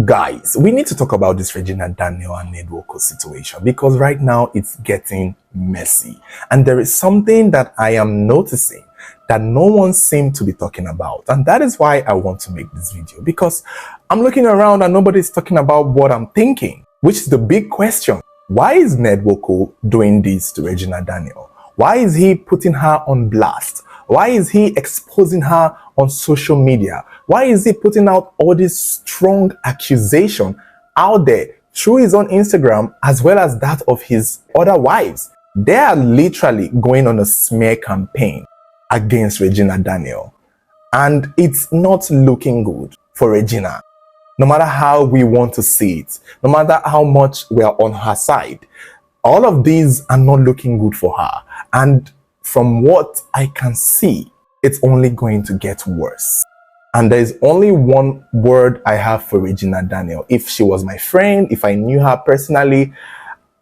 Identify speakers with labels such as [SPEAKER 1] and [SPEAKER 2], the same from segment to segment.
[SPEAKER 1] Guys, we need to talk about this Regina Daniel and Ned Woko situation because right now it's getting messy. And there is something that I am noticing that no one seems to be talking about. And that is why I want to make this video, because I'm looking around and nobody's talking about what I'm thinking, which is the big question. Why is Ned Woko doing this to Regina Daniel? Why is he putting her on blast? Why is he exposing her on social media? Why is he putting out all this strong accusation out there through his own Instagram as well as that of his other wives? They are literally going on a smear campaign against Regina Daniel. And it's not looking good for Regina. No matter how we want to see it, no matter how much we are on her side, all of these are not looking good for her. And from what I can see, it's only going to get worse. And there's only one word I have for Regina Daniel. If she was my friend, if I knew her personally,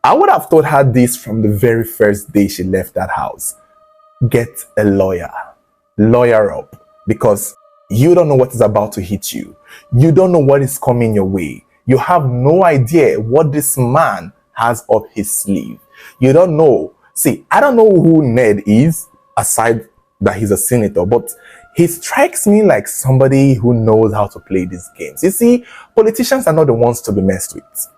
[SPEAKER 1] I would have told her this from the very first day she left that house. Get a lawyer. Lawyer up. Because you don't know what is about to hit you. You don't know what is coming your way. You have no idea what this man has up his sleeve. You don't know. See, I don't know who Ned is, aside that he's a senator, but he strikes me like somebody who knows how to play these games. You see, politicians are not the ones to be messed with.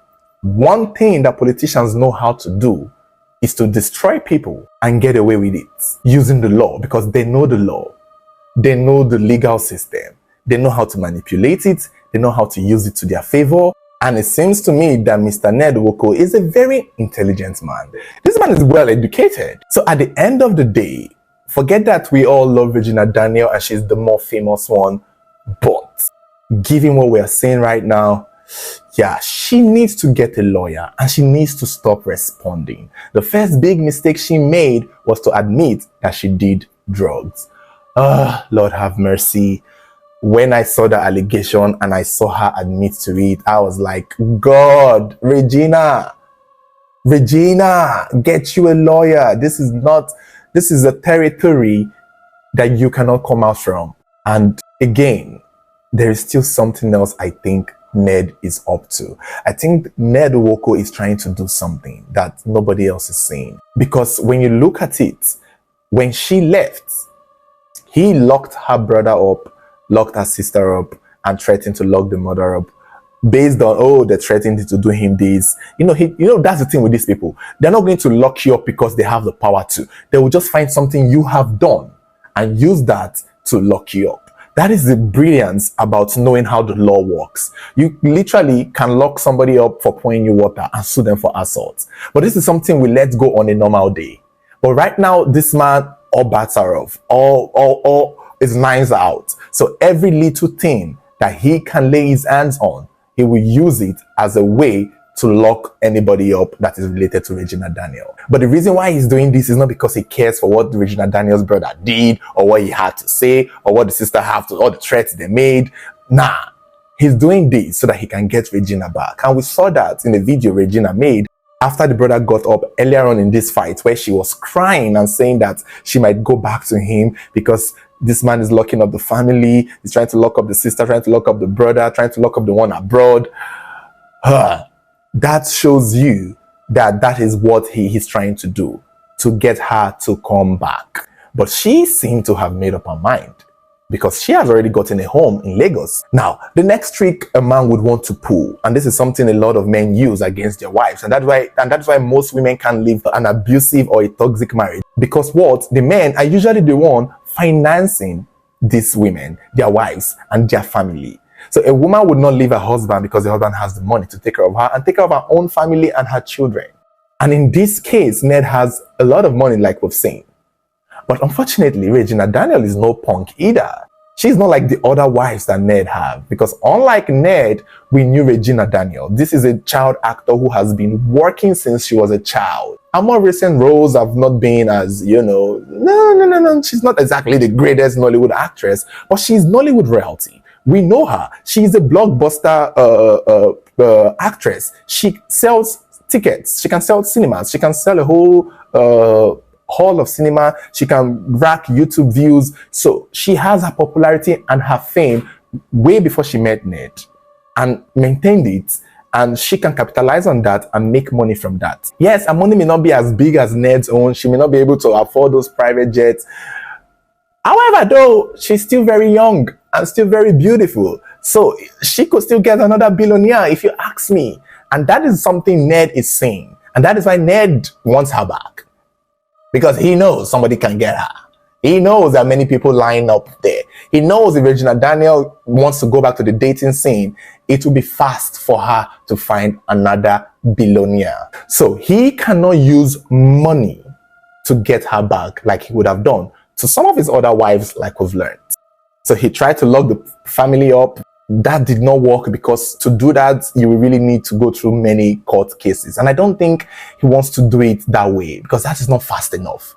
[SPEAKER 1] One thing that politicians know how to do is to destroy people and get away with it using the law, because they know the law. They know the legal system. They know how to manipulate it. They know how to use it to their favor. And it seems to me that Mr. Ned Woko is a very intelligent man. This man is well educated. So at the end of the day, forget that we all love Regina Daniel and she's the more famous one. But given what we are saying right now, yeah, she needs to get a lawyer and she needs to stop responding. The first big mistake she made was to admit that she did drugs. Lord have mercy. When I saw the allegation and I saw her admit to it, I was like, God, Regina, get you a lawyer. This is a territory that you cannot come out from. And again, there is still something else I think Ned is up to. I think Ned Woko is trying to do something that nobody else is saying. Because when you look at it, when she left, he locked her brother up, locked her sister up, and threatened to lock the mother up based on, oh, they threatened to do him this. That's the thing with these people. They're not going to lock you up because they have the power to. They will just find something you have done and use that to lock you up. That is the brilliance about knowing how the law works. You literally can lock somebody up for pouring you water and sue them for assault. But this is something we let go on a normal day. But right now, this man, all bats are off. All his minds are out. So every little thing that he can lay his hands on, he will use it as a way to lock anybody up that is related to Regina Daniel. But the reason why he's doing this is not because he cares for what Regina Daniel's brother did or what he had to say or what the sister have to, or the threats they made. Nah, he's doing this so that he can get Regina back. And we saw that in the video Regina made after the brother got up earlier on in this fight, where she was crying and saying that she might go back to him because this man is locking up the family, he's trying to lock up the sister, trying to lock up the brother, trying to lock up the one abroad. That shows you that that is what he's trying to do, to get her to come back. But she seemed to have made up her mind, because she has already gotten a home in Lagos. Now, the next trick a man would want to pull, and this is something a lot of men use against their wives, and that's why most women can't live an abusive or a toxic marriage, because the men are usually the one financing these women, their wives, and their family. So a woman would not leave her husband because the husband has the money to take care of her and take care of her own family and her children. And in this case, Ned has a lot of money, like we've seen. But unfortunately, Regina Daniel is no punk either. She's not like the other wives that Ned have, because unlike Ned, we knew Regina Daniel. This is a child actor who has been working since she was a child. Her more recent roles have not been as, no. She's not exactly the greatest Nollywood actress, but she's Nollywood royalty. We know her. She's a blockbuster actress. She sells tickets. She can sell cinemas. She can sell a whole hall of cinema. She can rack YouTube views. So she has her popularity and her fame way before she met Ned. and maintained it, and she can capitalize on that and make money from that. Yes, her money may not be as big as Ned's own. She may not be able to afford those private jets. However, though, she's still very young and still very beautiful. So she could still get another billionaire, if you ask me. And that is something Ned is saying. And that is why Ned wants her back. Because he knows somebody can get her. He knows that many people line up there. He knows if Regina Daniel wants to go back to the dating scene, it will be fast for her to find another billionaire. So he cannot use money to get her back like he would have done to some of his other wives, like we've learned. So he tried to lock the family up. That did not work, because to do that, you will really need to go through many court cases. And I don't think he wants to do it that way, because that is not fast enough.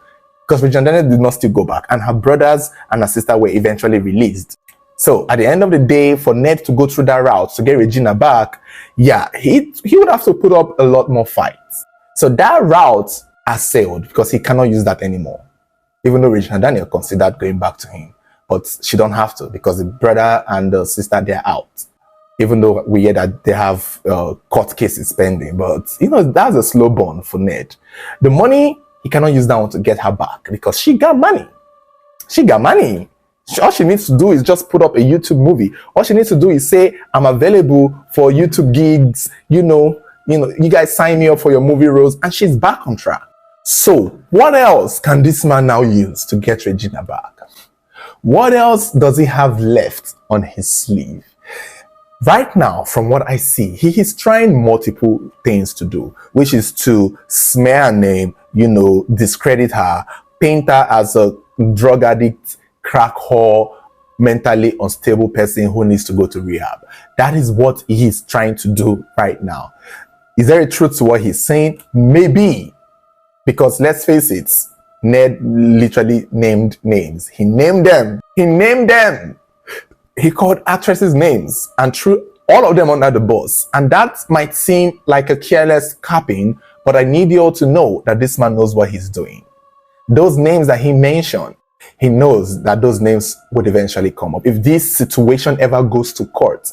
[SPEAKER 1] Because Regina Daniel did not still go back, and her brothers and her sister were eventually released. So at the end of the day, for Ned to go through that route to get Regina back, yeah, he would have to put up a lot more fights. So that route has sailed, because he cannot use that anymore. Even though Regina Daniel considered going back to him. But she don't have to, because the brother and the sister, they're out. Even though we hear that they have court cases pending. But, that's a slow burn for Ned. The money, he cannot use that one to get her back, because she got money. She got money. All she needs to do is just put up a YouTube movie. All she needs to do is say, I'm available for YouTube gigs. You guys sign me up for your movie roles. And she's back on track. So what else can this man now use to get Regina back? What else does he have left on his sleeve? Right now, from what I see, he is trying multiple things to do, which is to smear her name, discredit her, paint her as a drug addict, crack whore, mentally unstable person who needs to go to rehab. That is what he is trying to do right now. Is there a truth to what he's saying? Maybe. Because let's face it, Ned literally named names. He named them. He called actresses names and threw all of them under the bus. And that might seem like a careless capping, but I need you all to know that this man knows what he's doing. Those names that he mentioned, he knows that those names would eventually come up. If this situation ever goes to court,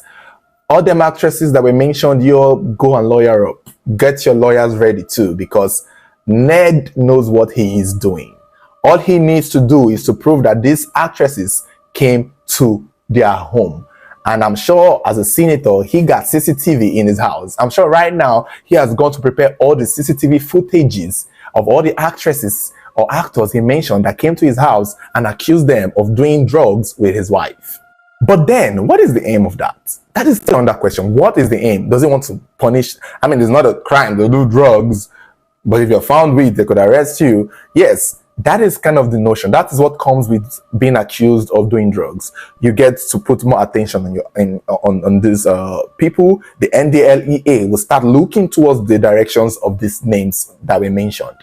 [SPEAKER 1] all them actresses that were mentioned, you all go and lawyer up. Get your lawyers ready too, because Ned knows what he is doing. All he needs to do is to prove that these actresses came to their home. And I'm sure as a senator, he got CCTV in his house. I'm sure right now he has gone to prepare all the CCTV footages of all the actresses or actors he mentioned that came to his house and accused them of doing drugs with his wife. But then, what is the aim of that? That is still another question. What is the aim? Does he want to punish? It's not a crime to do drugs. But if you're found with, they could arrest you. Yes, that is kind of the notion. That is what comes with being accused of doing drugs. You get to put more attention on these people. The NDLEA will start looking towards the directions of these names that we mentioned.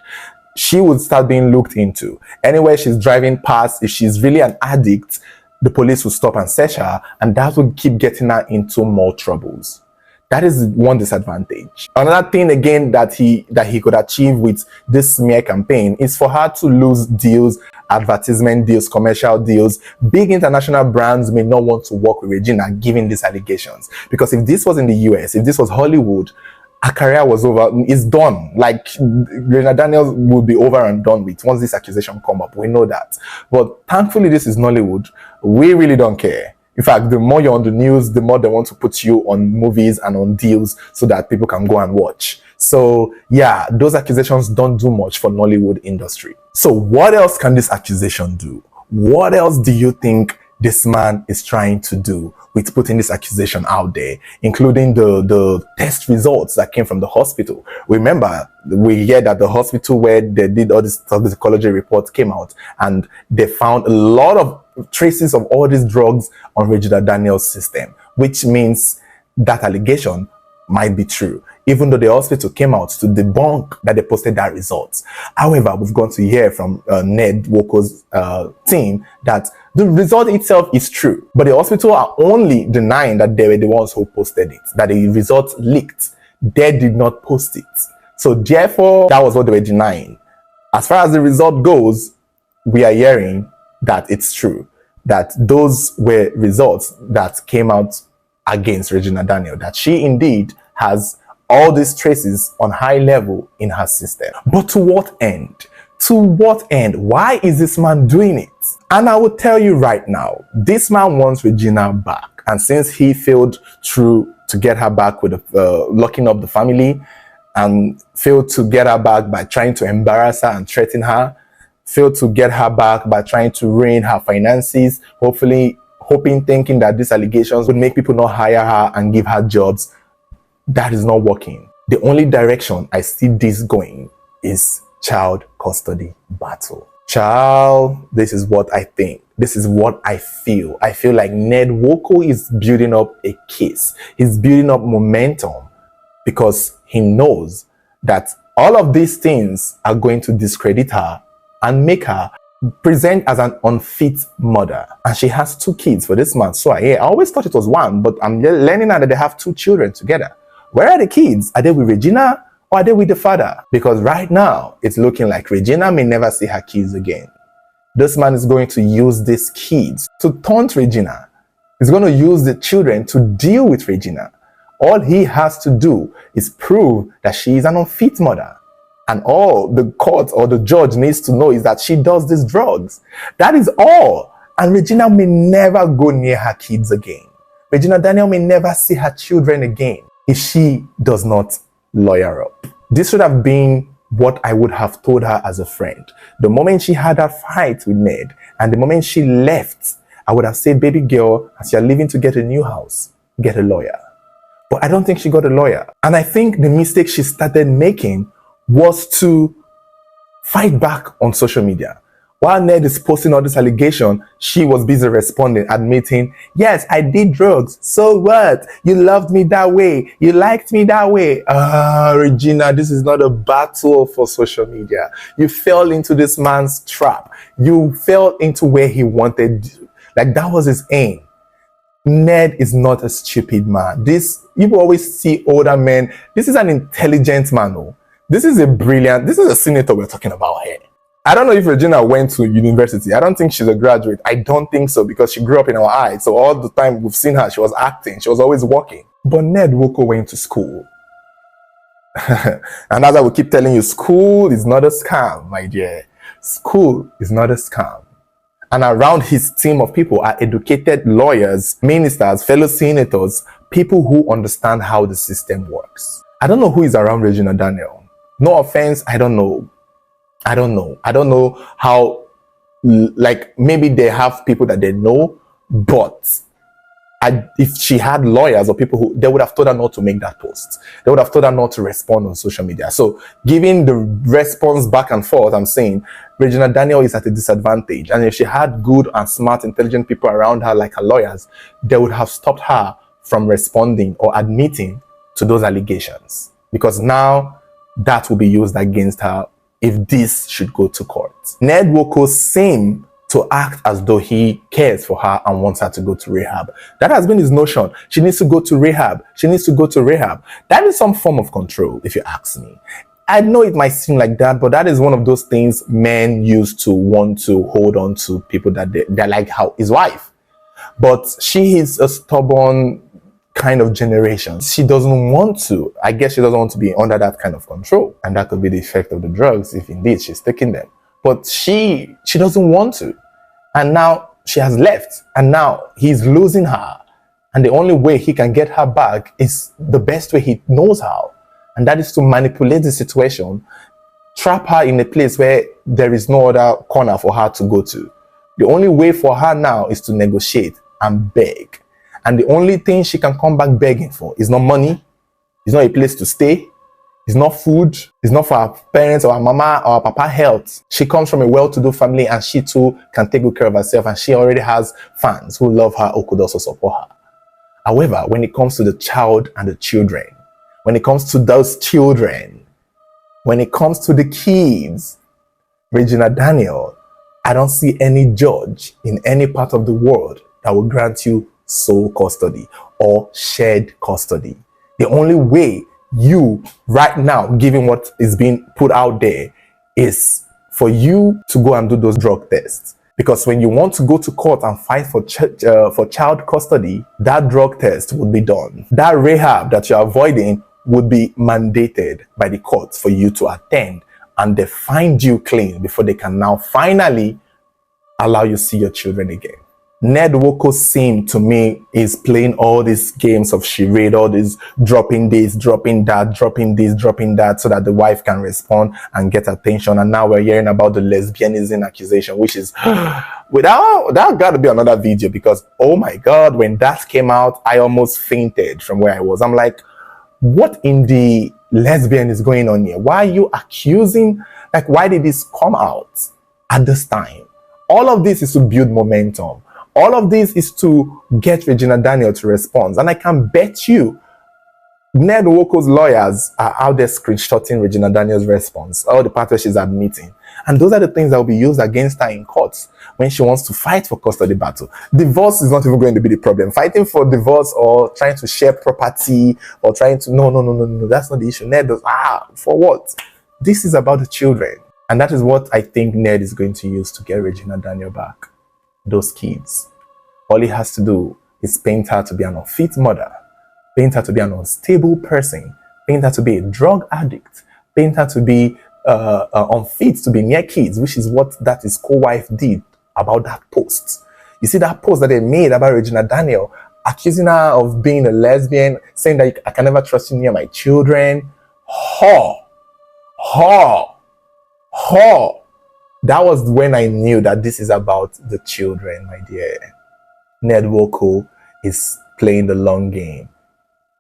[SPEAKER 1] She would start being looked into. Anywhere she's driving past, if she's really an addict, the police will stop and search her, and that will keep getting her into more troubles. That is one disadvantage. Another thing again that he could achieve with this smear campaign is for her to lose deals, advertisement deals, commercial deals. Big international brands may not want to work with Regina given these allegations. Because if this was in the US, if this was Hollywood, her career was over. It's done. Like, Regina Daniels will be over and done with once this accusation come up. We know that. But thankfully, this is Nollywood. We really don't care. In fact, the more you're on the news, the more they want to put you on movies and on deals so that people can go and watch. So yeah, those accusations don't do much for Nollywood industry. So what else can this accusation do? What else do you think this man is trying to do with putting this accusation out there, including the test results that came from the hospital? Remember, we hear that the hospital where they did all this toxicology reports came out and they found a lot of traces of all these drugs on Regina Daniels' system, which means that allegation might be true, even though the hospital came out to debunk that they posted that results. However, we've gone to hear from Ned Woko's team that the result itself is true, but the hospital are only denying that they were the ones who posted it, that the result leaked. They did not post it. So therefore, that was what they were denying. As far as the result goes, we are hearing that it's true, that those were results that came out against Regina Daniel, that she indeed has all these traces on high level in her system. But to what end? To what end? Why is this man doing it? And I will tell you right now, this man wants Regina back. And since he failed to get her back with locking up the family, and failed to get her back by trying to embarrass her and threaten her, failed to get her back by trying to ruin her finances, thinking that these allegations would make people not hire her and give her jobs, that is not working. The only direction I see this going is child custody battle. Child, this is what I think. This is what I feel. I feel like Ned Nwoko is building up a case. He's building up momentum because he knows that all of these things are going to discredit her and make her present as an unfit mother. And she has 2 kids for this man. So I always thought it was 1, but I'm learning now that they have 2 children together. Where are the kids? Are they with Regina or are they with the father? Because right now, it's looking like Regina may never see her kids again. This man is going to use these kids to taunt Regina. He's going to use the children to deal with Regina. All he has to do is prove that she is an unfit mother. And all the court or the judge needs to know is that she does these drugs. That is all. And Regina may never go near her kids again. Regina Daniel may never see her children again if she does not lawyer up. This should have been what I would have told her as a friend. The moment she had that fight with Ned and the moment she left, I would have said, baby girl, as you're leaving to get a new house, get a lawyer. But I don't think she got a lawyer. And I think the mistake she started making was to fight back on social media. While Ned is posting all this allegation, she was busy responding, admitting, yes, I did drugs. So what? You loved me that way. You liked me that way. Regina, this is not a battle for social media. You fell into this man's trap. You fell into where he wanted you. Like, that was his aim. Ned is not a stupid man. You always see older men. This is an intelligent man. Oh. This is a senator we're talking about here. I don't know if Regina went to university. I don't think she's a graduate. I don't think so, because she grew up in our eyes. So all the time we've seen her, she was acting. She was always working. But Ned Nwoko went to school. And as I will keep telling you, school is not a scam, my dear. School is not a scam. And around his team of people are educated lawyers, ministers, fellow senators, people who understand how the system works. I don't know who is around Regina Daniel. No offense, I don't know. I don't know how, like, maybe they have people that they know, but if she had lawyers or people who, they would have told her not to make that post. They would have told her not to respond on social media. So giving the response back and forth, I'm saying Regina Daniel is at a disadvantage. And if she had good and smart, intelligent people around her, like her lawyers, they would have stopped her from responding or admitting to those allegations. Because now that will be used against her if this should go to court. Ned Nwoko seemed to act as though he cares for her and wants her to go to rehab. That has been his notion. She needs to go to rehab. She needs to go to rehab. That is some form of control, if you ask me. I know it might seem like that, but that is one of those things men used to want to hold on to people that they're like his wife. But she is a stubborn kind of generation. She doesn't want to. I guess she doesn't want to be under that kind of control. And that could be the effect of the drugs if indeed she's taking them. But she doesn't want to. And now she has left. And now he's losing her. And the only way he can get her back is the best way he knows how. And that is to manipulate the situation, trap her in a place where there is no other corner for her to go to. The only way for her now is to negotiate and beg. And the only thing she can come back begging for is not money, it's not a place to stay, it's not food, it's not for her parents or her mama or her papa health. She comes from a well-to-do family and she too can take good care of herself, and she already has fans who love her or could also support her. However, when it comes to the child and the children, when it comes to those children, when it comes to the kids, Regina Daniel, I don't see any judge in any part of the world that will grant you sole custody or shared custody. The only way you, right now, given what is being put out there, is for you to go and do those drug tests. Because when you want to go to court and fight for child custody, that drug test would be done. That rehab that you're avoiding would be mandated by the courts for you to attend, and they find you clean before they can now finally allow you to see your children again. Ned Woko's scene to me is playing all these games of charade, all this dropping this, dropping that, dropping this, dropping that, so that the wife can respond and get attention. And now we're hearing about the lesbianism accusation, which is that got to be another video, because oh my God, when that came out, I almost fainted from where I was. I'm like, what in the lesbian is going on here? Why are you accusing? Like, why did this come out at this time? All of this is to build momentum. All of this is to get Regina Daniel to respond. And I can bet you Ned Woko's lawyers are out there screenshotting Regina Daniel's response, all the parts she's admitting. And those are the things that will be used against her in courts when she wants to fight for custody battle. Divorce is not even going to be the problem. Fighting for divorce or trying to share property or trying to... No. That's not the issue. Ned does... for what? This is about the children. And that is what I think Ned is going to use to get Regina Daniel back. Those kids. All he has to do is paint her to be an unfit mother, paint her to be an unstable person, paint her to be a drug addict, paint her to be unfit to be near kids, which is what that his co-wife did about that post. You see that post that they made about Regina Daniel, accusing her of being a lesbian, saying that I can never trust you near my children. That was when I knew that this is about the children, my dear. Ned Woko is playing the long game.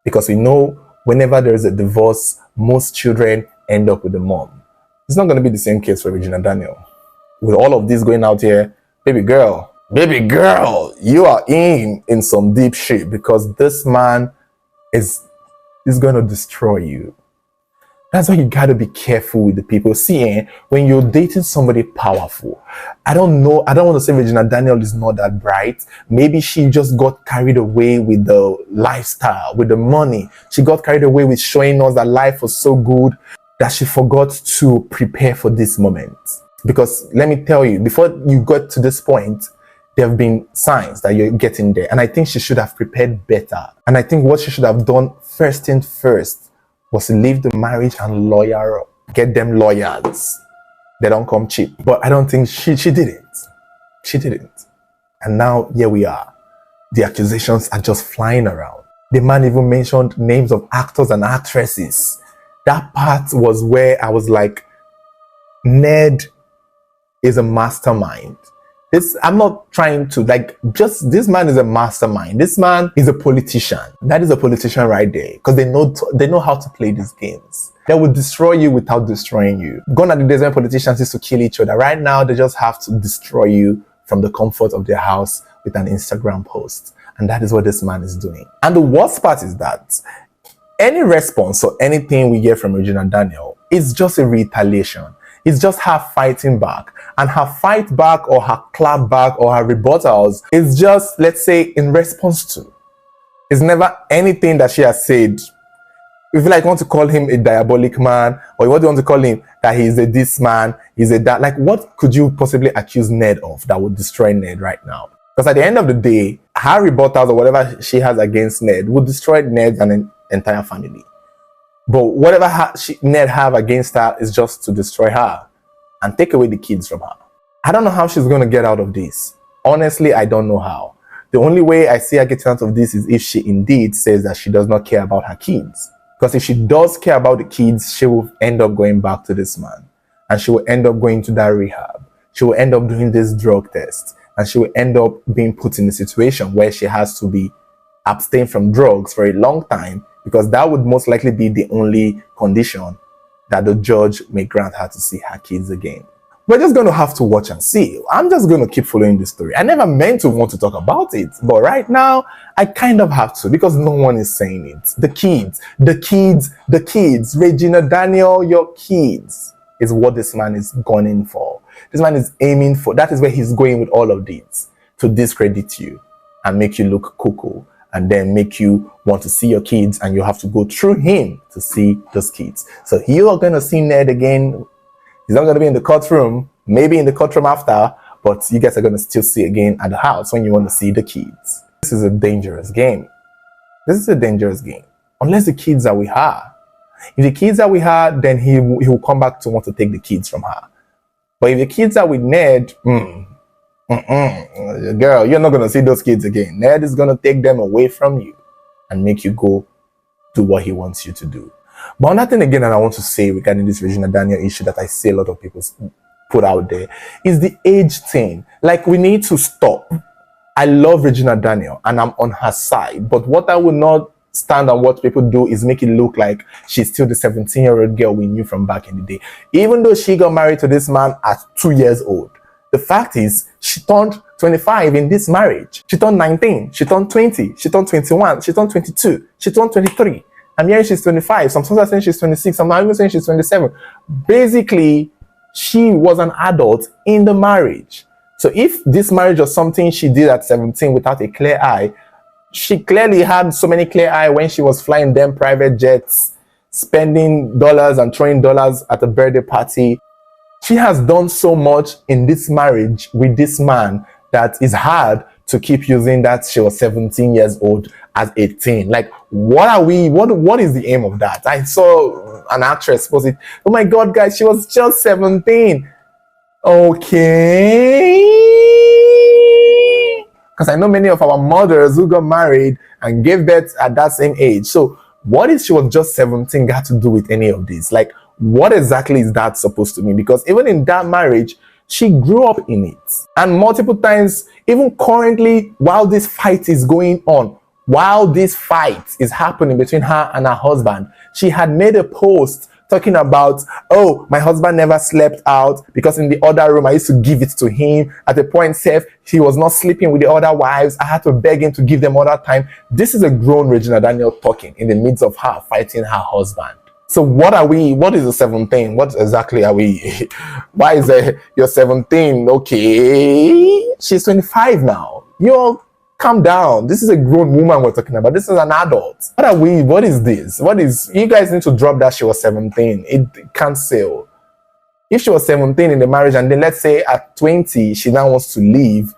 [SPEAKER 1] Because we know whenever there's a divorce, most children end up with the mom. It's not going to be the same case for Regina Daniel. With all of this going out here, baby girl, you are in some deep shit, because this man is going to destroy you. That's why you gotta be careful with the people. See, when you're dating somebody powerful, I don't want to say Regina Daniel is not that bright. Maybe she just got carried away with the lifestyle, with the money. She got carried away with showing us that life was so good that she forgot to prepare for this moment. Because let me tell you, before you got to this point, there have been signs that you're getting there. And I think she should have prepared better. And I think what she should have done first was to leave the marriage and lawyer up. Get them lawyers. They don't come cheap. But I don't think she didn't. She didn't. And now here we are. The accusations are just flying around. The man even mentioned names of actors and actresses. That part was where I was like, Ned is a mastermind. I'm not trying to this man is a mastermind. This man is a politician. That is a politician right there, because they know how to play these games. They will destroy you without destroying you. Gone are the days when politicians used to kill each other. Right now, they just have to destroy you from the comfort of their house with an Instagram post. And that is what this man is doing. And the worst part is that any response or anything we get from Regina Daniel is just a retaliation. It's just her fighting back. And her fight back or her clap back or her rebuttals is just, let's say, in response to. It's never anything that she has said. If you want to call him a diabolic man, or what do you want to call him, that he's a this man, he's a that, what could you possibly accuse Ned of that would destroy Ned right now? Because at the end of the day, her rebuttals or whatever she has against Ned would destroy Ned and an entire family. But whatever Ned have against her is just to destroy her and take away the kids from her. I don't know how she's going to get out of this. Honestly, I don't know how. The only way I see her getting out of this is if she indeed says that she does not care about her kids. Because if she does care about the kids, she will end up going back to this man. And she will end up going to that rehab. She will end up doing this drug test. And she will end up being put in a situation where she has to be abstain from drugs for a long time, because that would most likely be the only condition that the judge may grant her to see her kids again. We're just going to have to watch and see. I'm just going to keep following this story. I never meant to want to talk about it, but right now, I kind of have to, because no one is saying it. The kids, Regina Daniel, your kids is what this man is gunning for. This man is aiming for, that is where he's going with all of this, to discredit you and make you look cuckoo, and then make you want to see your kids, and you have to go through him to see those kids. So you are going to see Ned again. He's not going to be in the courtroom, maybe in the courtroom after, but you guys are going to still see again at the house when you want to see the kids. This is a dangerous game. This is a dangerous game. Unless the kids are with her. If the kids are with her, then he will come back to want to take the kids from her. But if the kids are with Ned, girl, you're not going to see those kids again. Ned is going to take them away from you and make you go do what he wants you to do. But another thing again that I want to say regarding this Regina Daniel issue that I see a lot of people put out there is the age thing. Like, we need to stop. I love Regina Daniel and I'm on her side. But what I will not stand on what people do is make it look like she's still the 17-year-old girl we knew from back in the day. Even though she got married to this man at 2 years old. The fact is, she turned 25 in this marriage. She turned 19, she turned 20, she turned 21, she turned 22, she turned 23. I'm hearing she's 25. Some people are saying she's 26. Some are even saying she's 27. Basically, she was an adult in the marriage. So if this marriage was something she did at 17 without a clear eye, she clearly had so many clear eye when she was flying them private jets, spending dollars and throwing dollars at a birthday party. She has done so much in this marriage with this man that it's hard to keep using that she was 17 years old as 18. Like, what is the aim of that? I saw an actress post it. Oh my God, guys, she was just 17. Okay. Because I know many of our mothers who got married and gave birth at that same age. So what is she was just 17 got to do with any of this? Like, what exactly is that supposed to mean? Because even in that marriage, she grew up in it. And multiple times, even currently, while this fight is going on, while this fight is happening between her and her husband, she had made a post talking about, oh, my husband never slept out because in the other room, I used to give it to him. At the point, he was not sleeping with the other wives. I had to beg him to give them other time. This is a grown Regina Daniel talking in the midst of her fighting her husband. So what is the 17? What exactly are we? Why is you're 17? Okay. She's 25 now. Calm down. This is a grown woman we're talking about. This is an adult. What is this? You guys need to drop that she was 17. It can't sell. If she was 17 in the marriage and then let's say at 20, she now wants to leave,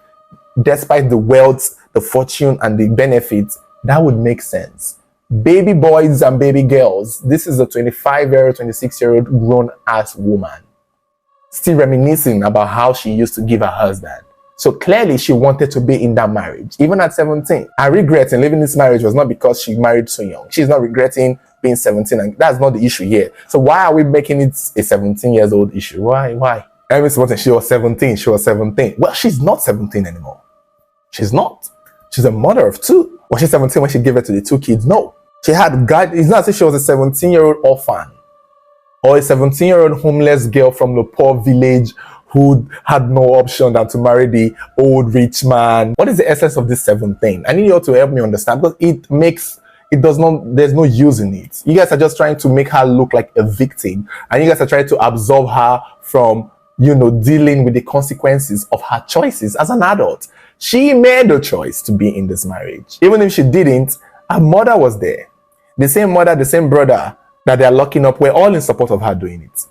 [SPEAKER 1] despite the wealth, the fortune, and the benefits, that would make sense. Baby boys and baby girls, this is a 25-year-old, 26-year-old grown-ass woman. Still reminiscing about how she used to give her husband. So clearly she wanted to be in that marriage, even at 17. Her regret in leaving this marriage was not because she married so young. She's not regretting being 17, and that's not the issue here. So why are we making it a 17-years-old issue? Why? Everyone's saying she was 17. Well, she's not 17 anymore. She's not. She's a mother of two. Was she 17 when she gave it to the two kids? No. She had God. It's not as if she was a 17-year-old orphan or a 17-year-old homeless girl from the poor village who had no option than to marry the old rich man. What is the essence of this 17? I need you all to help me understand, because there's no use in it. You guys are just trying to make her look like a victim, and you guys are trying to absolve her from, dealing with the consequences of her choices as an adult. She made a choice to be in this marriage. Even if she didn't, her mother was there. The same mother, the same brother that they're locking up were all in support of her doing it.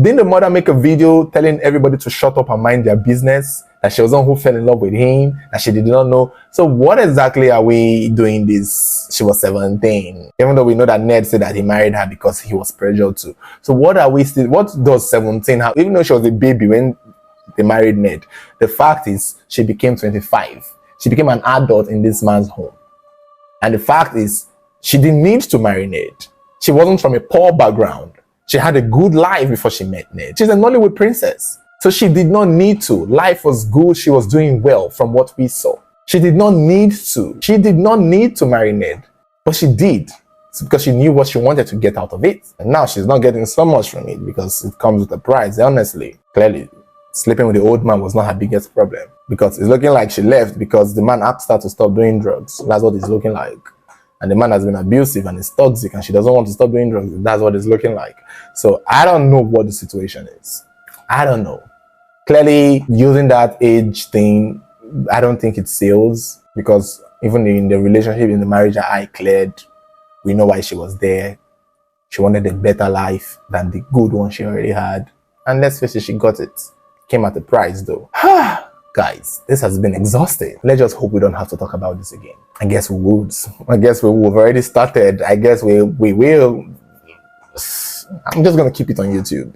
[SPEAKER 1] Didn't the mother make a video telling everybody to shut up and mind their business? That she was the one who fell in love with him, that she did not know. So what exactly are we doing this? She was 17. Even though we know that Ned said that he married her because he was pressured to. So what does 17 have? Even though she was a baby when they married Ned, the fact is she became 25. She became an adult in this man's home. And the fact is, she didn't need to marry Ned. She wasn't from a poor background. She had a good life before she met Ned. She's a Nollywood princess. So she did not need to. Life was good. She was doing well from what we saw. She did not need to. She did not need to marry Ned. But she did. It's because she knew what she wanted to get out of it. And now she's not getting so much from it because it comes with a price. Honestly, clearly, sleeping with the old man was not her biggest problem. Because it's looking like she left because the man asked her to stop doing drugs. That's what it's looking like. And the man has been abusive and is toxic and she doesn't want to stop doing drugs. That's what it's looking like. So I don't know what the situation is. I don't know. Clearly, using that age thing, I don't think it sells, because even in the relationship, in the marriage, I cleared. We know why she was there. She wanted a better life than the good one she already had. And let's face it, she got it. Came at a price though. Guys, this has been exhausting. Let's just hope we don't have to talk about this again. I guess we would. I guess we would have already started. I guess we will. I'm just going to keep it on YouTube.